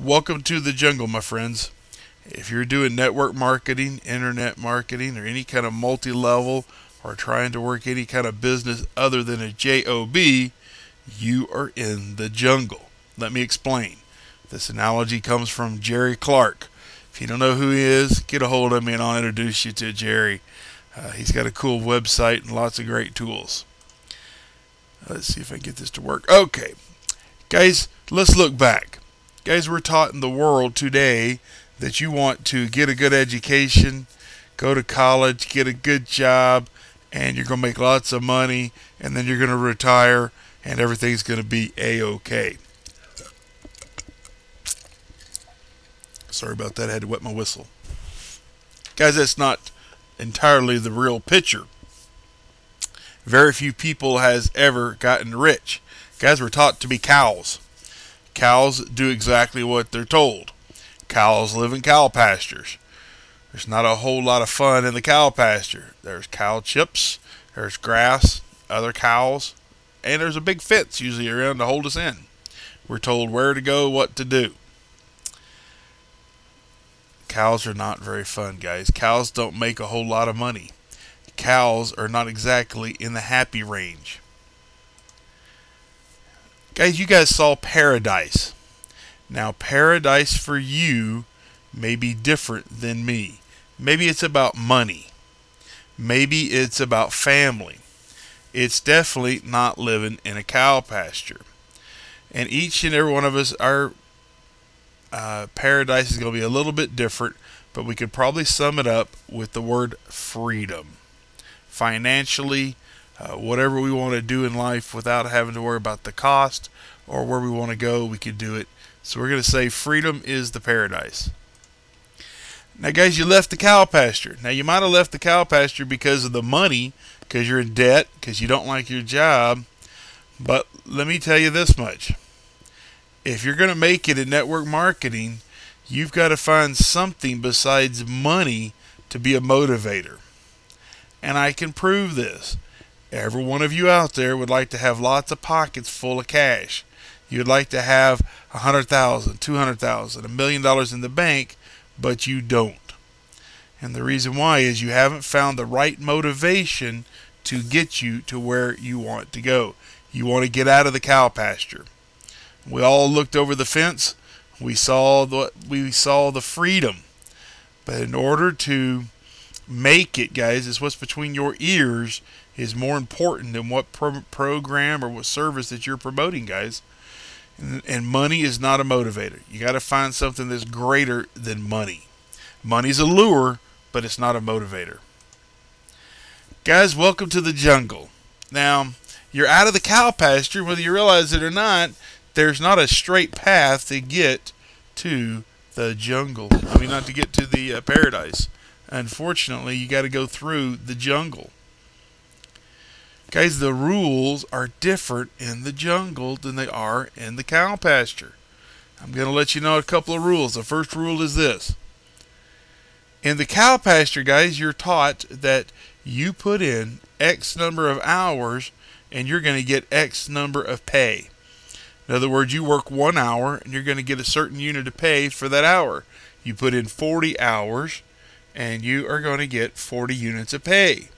Welcome to the jungle, my friends. If you're doing network marketing, internet marketing, or any kind of multi-level, or trying to work any kind of business other than a job, you are in the jungle. Let me explain. This analogy comes from Jerry Clark. If you don't know who he is, get a hold of me and I'll introduce you to Jerry. He's got a cool website and lots of great tools. Let's see if I can get this to work. Okay, guys, let's look back. Guys, we're taught in the world today that you want to get a good education, go to college, get a good job, and you're going to make lots of money, and then you're going to retire, and everything's going to be A-OK. Sorry about that. I had to wet my whistle. Guys, that's not entirely the real picture. Very few people has ever gotten rich. Guys, we're taught to be cows. Cows do exactly what they're told. Cows live in cow pastures. There's not a whole lot of fun in the cow pasture. There's cow chips, there's grass, other cows, and there's a big fence usually around to hold us in. We're told where to go, what to do. Cows are not very fun, guys. Cows don't make a whole lot of money. Cows are not exactly in the happy range. Guys, you guys saw Paradise. Now, Paradise for you may be different than me. Maybe it's about money. Maybe it's about family. It's definitely not living in a cow pasture. And each and every one of us, our paradise is going to be a little bit different, but we could probably sum it up with the word freedom. Financially, whatever we want to do in life without having to worry about the cost or where we want to go, we could do it. So we're going to say freedom is the paradise. Now, guys, you left the cow pasture. Now, you might have left the cow pasture because of the money, because you're in debt, because you don't like your job. But let me tell you this much. If you're going to make it in network marketing, you've got to find something besides money to be a motivator. And I can prove this. Every one of you out there would like to have lots of pockets full of cash. You'd like to have $100,000, $200,000, $1 million in the bank, but you don't. And the reason why is you haven't found the right motivation to get you to where you want to go. You want to get out of the cow pasture. We all looked over the fence. We saw the freedom. But in order to make it, guys, it's what's between your ears is more important than what program or what service that you're promoting, guys. And money is not a motivator. You got to find something that's greater than money. Money's a lure, but it's not a motivator. Guys, welcome to the jungle. Now, you're out of the cow pasture, whether you realize it or not. There's not a straight path to get to the jungle. I mean, not to get to the paradise. Unfortunately, you got to go through the jungle. Guys, the rules are different in the jungle than they are in the cow pasture. I'm going to let you know a couple of rules. The first rule is this. In the cow pasture, guys, you're taught that you put in X number of hours and you're going to get X number of pay. In other words, you work 1 hour and you're going to get a certain unit of pay for that hour. You put in 40 hours and you are going to get 40 units of pay.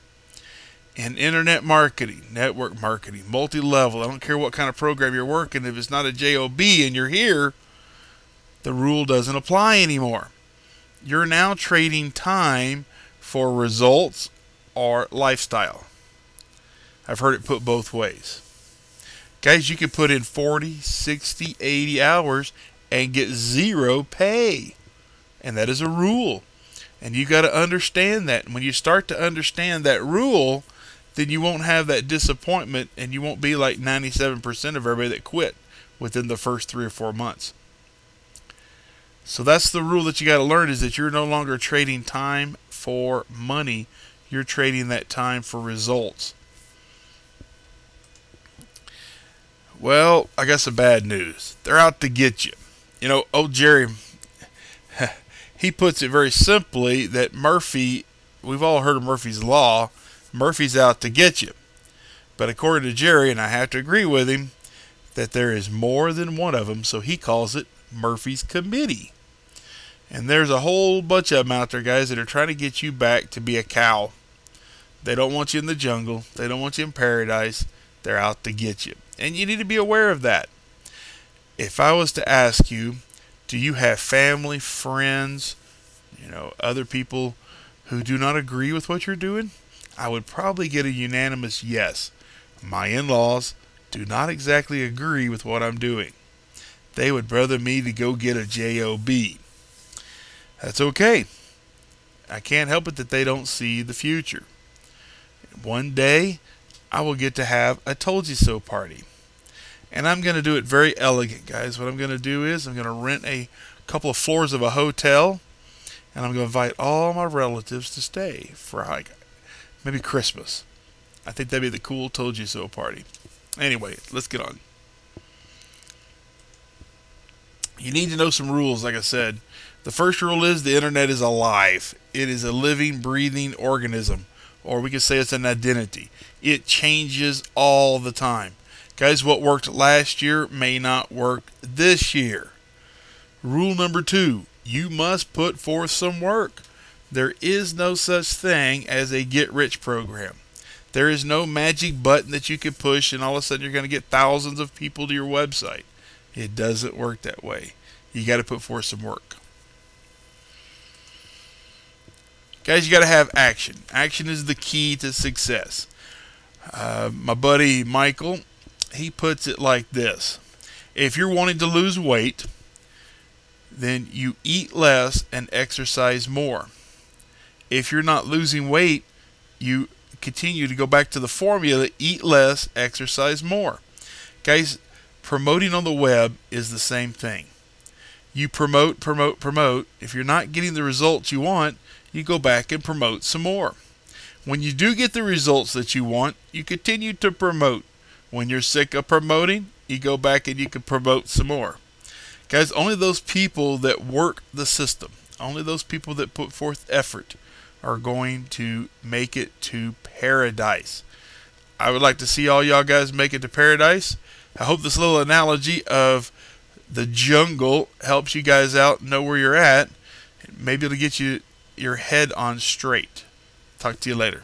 In internet marketing, network marketing, multi-level, I don't care what kind of program you're working, if it's not a job and you're here, the rule doesn't apply anymore. You're now trading time for results or lifestyle. I've heard it put both ways. Guys, you can put in 40, 60, 80 hours and get zero pay. And that is a rule. And you got to understand that. And when you start to understand that rule, then you won't have that disappointment and you won't be like 97% of everybody that quit within the first 3 or 4 months. So that's the rule that you got to learn, is that you're no longer trading time for money. You're trading that time for results. Well, I got some bad news. They're out to get you. You know, old Jerry, he puts it very simply that Murphy, we've all heard of Murphy's Law. Murphy's out to get you. But according to Jerry, and I have to agree with him, that there is more than one of them, so he calls it Murphy's Committee. And there's a whole bunch of them out there, guys, that are trying to get you back to be a cow. They don't want you in the jungle. They don't want you in paradise. They're out to get you. And you need to be aware of that. If I was to ask you, do you have family, friends, other people who do not agree with what you're doing? I would probably get a unanimous yes. My in-laws do not exactly agree with what I'm doing. They would rather me to go get a job. That's okay. I can't help it that they don't see the future. One day, I will get to have a told you so party. And I'm going to do it very elegant, guys. What I'm going to do is I'm going to rent a couple of floors of a hotel, and I'm going to invite all my relatives to stay for maybe Christmas. I think that'd be the cool told you so party. Anyway, let's get on. You need to know some rules, like I said. The first rule is the internet is alive. It is a living, breathing organism. Or we could say it's an identity. It changes all the time. Guys, what worked last year may not work this year. Rule number 2, you must put forth some work. There is no such thing as a get-rich program. There is no magic button that you can push and all of a sudden you're going to get thousands of people to your website. It doesn't work that way. You got to put forth some work. Guys, you got to have action. Action is the key to success. My buddy Michael, he puts it like this. If you're wanting to lose weight, then you eat less and exercise more. If you're not losing weight, you continue to go back to the formula, eat less, exercise more. Guys, promoting on the web is the same thing. You promote. If you're not getting the results you want, you go back and promote some more. When you do get the results that you want, you continue to promote. When you're sick of promoting, you go back and you can promote some more. Guys, only those people that work the system, only those people that put forth effort are going to make it to paradise. I would like to see all y'all guys make it to paradise. I hope this little analogy of the jungle helps you guys out, know where you're at. Maybe it'll get you your head on straight. Talk to you later.